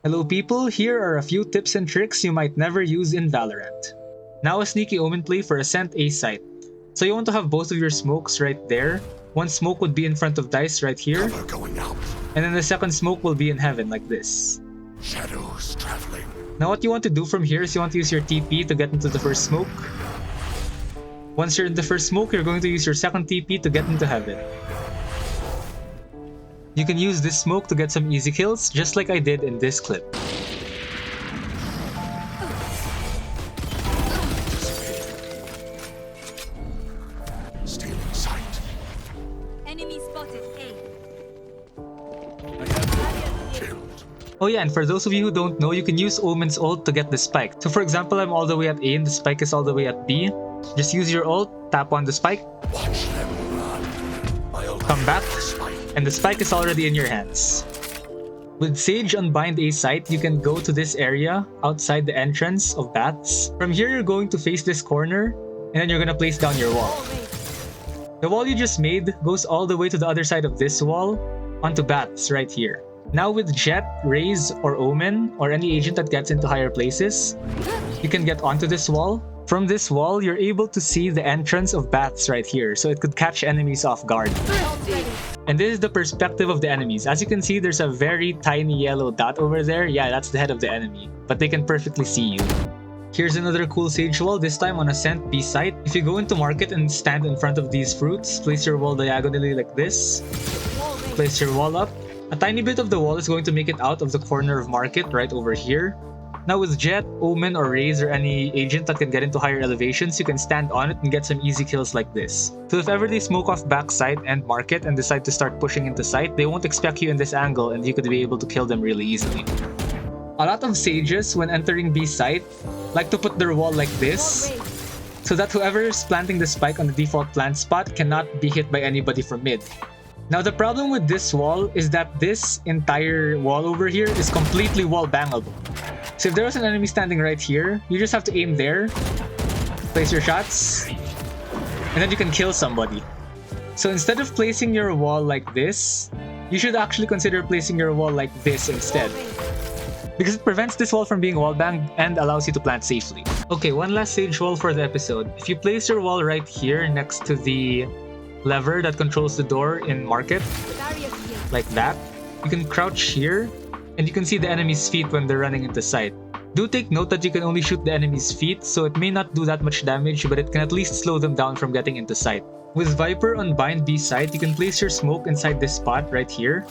Hello people, here are a few tips and tricks you might never use in Valorant. Now a sneaky Omen play for Ascent A site. So you want to have both of your smokes right there. One smoke would be in front of Dice right here. And then the second smoke will be in heaven like this. Shadows traveling. Now what you want to do from here is you want to use your TP to get into the first smoke. Once you're in the first smoke, you're going to use your second TP to get into heaven. You can use this smoke to get some easy kills, just like I did in this clip. Stealing sight. Enemy spotted A. Killed. Oh yeah, and for those of you who don't know, you can use Omen's ult to get the spike. So for example, I'm all the way at A and the spike is all the way at B. Just use your ult, tap on the spike, Watch them run. come back, and the spike is already in your hands. With Sage Unbind A site, you can go to this area outside the entrance of Bats. From here, you're going to face this corner, and then you're going to place down your wall. The wall you just made goes all the way to the other side of this wall, onto Bats right here. Now with Jet, Raze, or Omen, or any agent that gets into higher places, you can get onto this wall. From this wall, you're able to see the entrance of Bats right here, so it could catch enemies off guard. And this is the perspective of the enemies. As you can see, there's a very tiny yellow dot over there. Yeah, that's the head of the enemy, but they can perfectly see you. Here's another cool Sage wall, this time on Ascent B site. If you go into market and stand in front of these fruits, place your wall diagonally like this. Place your wall up. A tiny bit of the wall is going to make it out of the corner of market right over here. Now with Jet, Omen, or Raze, or any agent that can get into higher elevations, you can stand on it and get some easy kills like this. So if ever they smoke off backside and market and decide to start pushing into site, they won't expect you in this angle and you could be able to kill them really easily. A lot of Sages, when entering B site, like to put their wall like this, so that whoever is planting the spike on the default plant spot cannot be hit by anybody from mid. Now the problem with this wall is that this entire wall over here is completely wall bangable. So if there was an enemy standing right here, you just have to aim there, place your shots, and then you can kill somebody. So instead of placing your wall like this, you should actually consider placing your wall like this instead, because it prevents this wall from being wall banged and allows you to plant safely. Okay, one last Sage wall for the episode. If you place your wall right here next to the lever that controls the door in market, like that, you can crouch here and you can see the enemy's feet when they're running into sight. Do take note that you can only shoot the enemy's feet, so it may not do that much damage, but it can at least slow them down from getting into sight. With Viper on Bind B site, you can place your smoke inside this spot right here.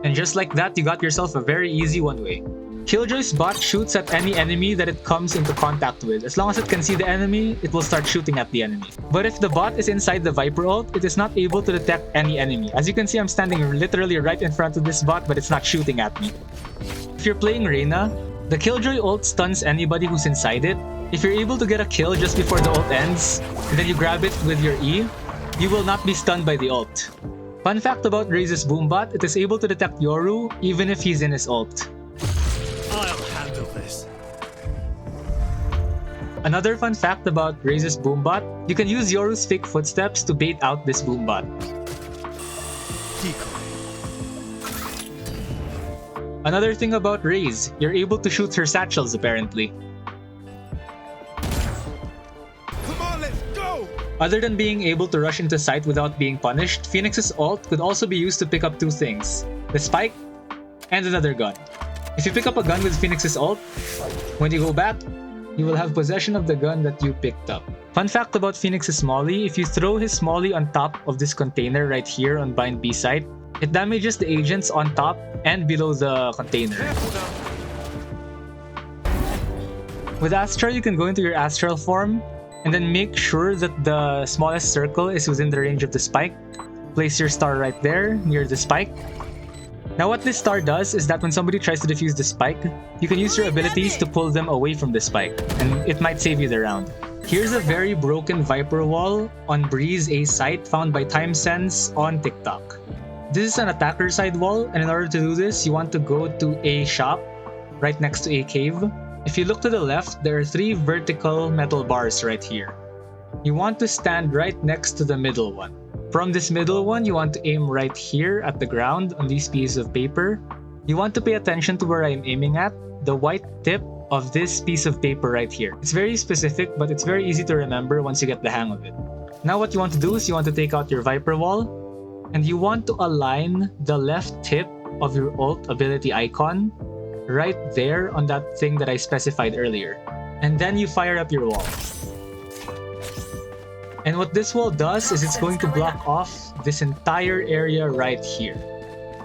And just like that, you got yourself a very easy one-way. Killjoy's bot shoots at any enemy that it comes into contact with. As long as it can see the enemy, it will start shooting at the enemy. But if the bot is inside the Viper ult, it is not able to detect any enemy. As you can see, I'm standing literally right in front of this bot, but it's not shooting at me. If you're playing Reyna, the Killjoy ult stuns anybody who's inside it. If you're able to get a kill just before the ult ends, and then you grab it with your E, you will not be stunned by the ult. Fun fact about Raze's Boombot, it is able to detect Yoru even if he's in his ult. I'll handle this. Another fun fact about Raze's Boombot, you can use Yoru's fake footsteps to bait out this Boombot. Decoy. Another thing about Raze, you're able to shoot her satchels apparently. Come on, let's go! Other than being able to rush into sight without being punished, Phoenix's ult could also be used to pick up two things: the spike and another gun. If you pick up a gun with Phoenix's ult, when you go back, you will have possession of the gun that you picked up. Fun fact about Phoenix's Molly, if you throw his Molly on top of this container right here on Bind B site, it damages the agents on top and below the container. With Astral, you can go into your Astral form and then make sure that the smallest circle is within the range of the spike. Place your star right there, near the spike. Now what this star does is that when somebody tries to defuse the spike, you can use your abilities to pull them away from the spike, and it might save you the round. Here's a very broken Viper wall on Breeze A site found by TimeSense on TikTok. This is an attacker side wall, and in order to do this, you want to go to a shop right next to a cave. If you look to the left, there are 3 vertical metal bars right here. You want to stand right next to the middle one. From this middle one, you want to aim right here at the ground on these pieces of paper. You want to pay attention to where I'm aiming at, the white tip of this piece of paper right here. It's very specific, but it's very easy to remember once you get the hang of it. Now what you want to do is you want to take out your Viper Wall, and you want to align the left tip of your ult ability icon right there on that thing that I specified earlier. And then you fire up your wall. And what this wall does is it's going to block off this entire area right here.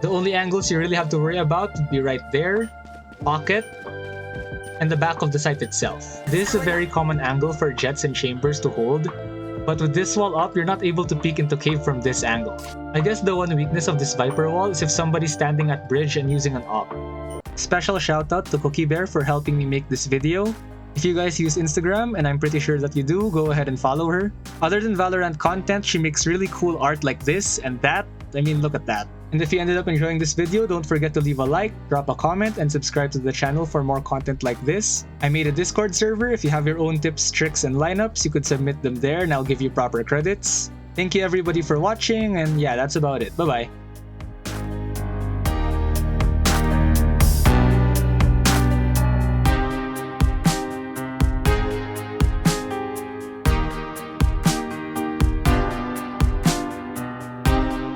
The only angles you really have to worry about would be right there, pocket, and the back of the site itself. This is a very common angle for jets and chambers to hold, but with this wall up, you're not able to peek into cave from this angle. I guess the one weakness of this Viper Wall is if somebody's standing at bridge and using an op. Special shoutout to Cookie Bear for helping me make this video. If you guys use Instagram, and I'm pretty sure that you do, go ahead and follow her. Other than Valorant content, she makes really cool art like this and that. I mean, look at that. And if you ended up enjoying this video, don't forget to leave a like, drop a comment, and subscribe to the channel for more content like this. I made a Discord server. If you have your own tips, tricks, and lineups, you could submit them there and I'll give you proper credits. Thank you everybody for watching, and yeah, that's about it. Bye-bye.